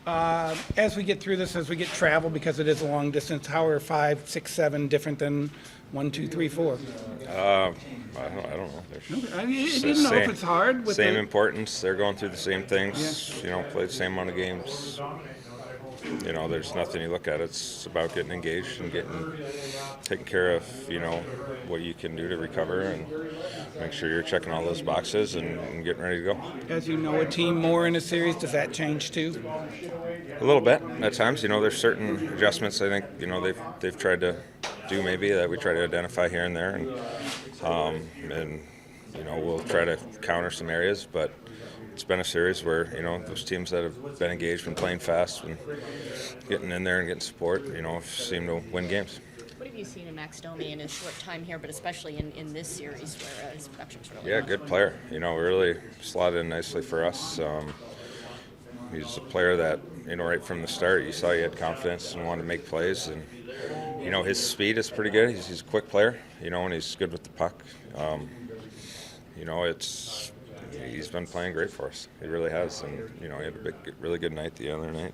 As we get through this, as we get travel, because it is a long distance, how are 5, 6, 7 different than 1, 2, 3, 4? I don't know. I didn't know if it's hard. With same importance. They're going through the same things. Yeah. Play the same amount of games. There's nothing you look at. It's about getting engaged and taking care of, what you can do to recover and make sure you're checking all those boxes and getting ready to go. As you know a team more in a series, does that change too? A little bit at times. There's certain adjustments I think, they've tried to do maybe that we try to identify here and there. And we'll try to counter some areas, but it's been a series where, those teams that have been engaged and playing fast and getting in there and getting support, seem to win games. What have you seen in Max Domi in his short time here, but especially in this series where his production's really Yeah, good player. Really slotted in nicely for us. He's a player that, right from the start, you saw he had confidence and wanted to make plays. And, his speed is pretty good. He's a quick player, and he's good with the puck. He's been playing great for us. He really has. And, he had a really good night the other night.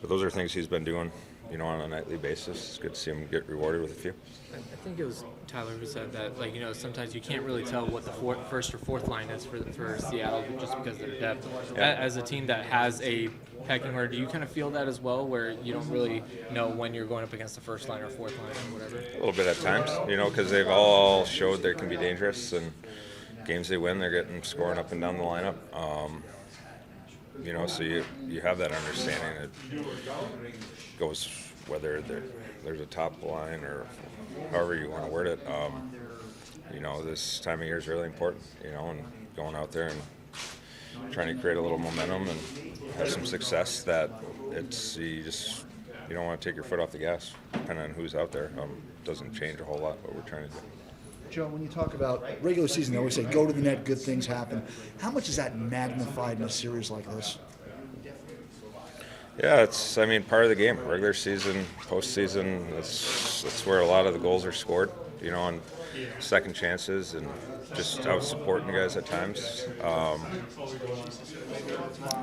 But those are things he's been doing, on a nightly basis. It's good to see him get rewarded with a few. I think it was Tyler who said that, sometimes you can't really tell what the first or fourth line is for Seattle just because of their depth. Yeah. As a team that has a pecking order, do you kind of feel that as well, where you don't really know when you're going up against the first line or fourth line or whatever? A little bit at times, because they've all showed they can be dangerous, and games they win, they're getting scoring up and down the lineup. So you have that understanding. It goes whether there's a top line or however you want to word it. This time of year is really important, and going out there and trying to create a little momentum and have some success. That you don't want to take your foot off the gas, depending on who's out there. Doesn't change a whole lot what we're trying to do. Joe, when you talk about regular season, they always say go to the net, good things happen. How much is that magnified in a series like this? Yeah, it's part of the game. Regular season, postseason, that's where a lot of the goals are scored, on second chances and just out supporting the guys at times.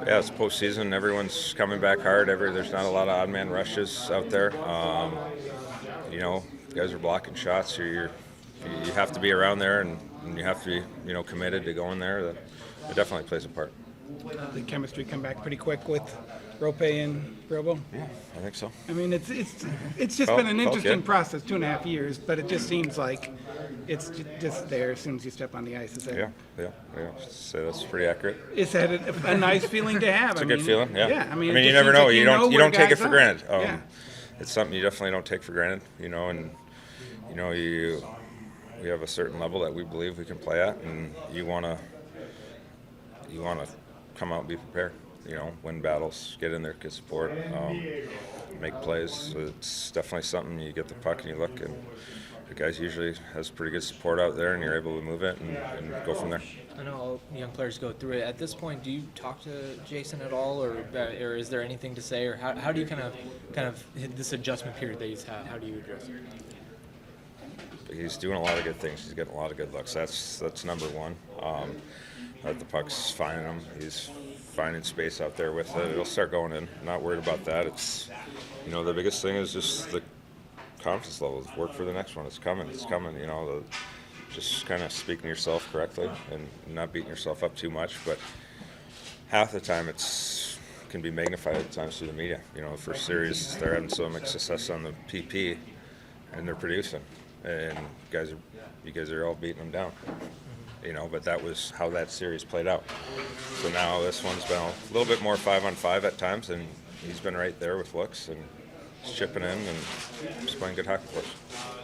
It's postseason. Everyone's coming back hard. There's not a lot of odd man rushes out there. Guys are blocking shots. You have to be around there, and you have to be, committed to going there. That it definitely plays a part. The chemistry come back pretty quick with Rope and Robo. Yeah, I think so. It's just been an interesting process, 2.5 years, but it just seems like it's just there as soon as you step on the ice. Is that? Yeah. So that's pretty accurate. Is that a nice feeling to have? It's a good feeling. Yeah. Yeah. You never know. Like You don't take it for granted. Yeah. It's something you definitely don't take for granted. And we have a certain level that we believe we can play at, and you want to come out and be prepared. Win battles, get in there, get support, make plays. So it's definitely something. You get the puck and you look, and the guys usually has pretty good support out there, and you're able to move it and go from there. I know all young players go through it. At this point, do you talk to Jason at all, or is there anything to say, or how do you kind of hit this adjustment period that he's had? How do you address it? He's doing a lot of good things. He's getting a lot of good looks. That's number one. The puck's finding him. He's finding space out there with it. It'll start going in. I'm not worried about that. It's, the biggest thing is just the confidence level. Work for the next one. It's coming. Just kind of speaking to yourself correctly and not beating yourself up too much. But half the time can be magnified at times through the media. The first series, they're having so much success on the PP, and they're producing. And you guys are all beating them down. But that was how that series played out. So now this one's been a little bit more 5-on-5 at times, and he's been right there with looks and chipping in and just playing good hockey for us.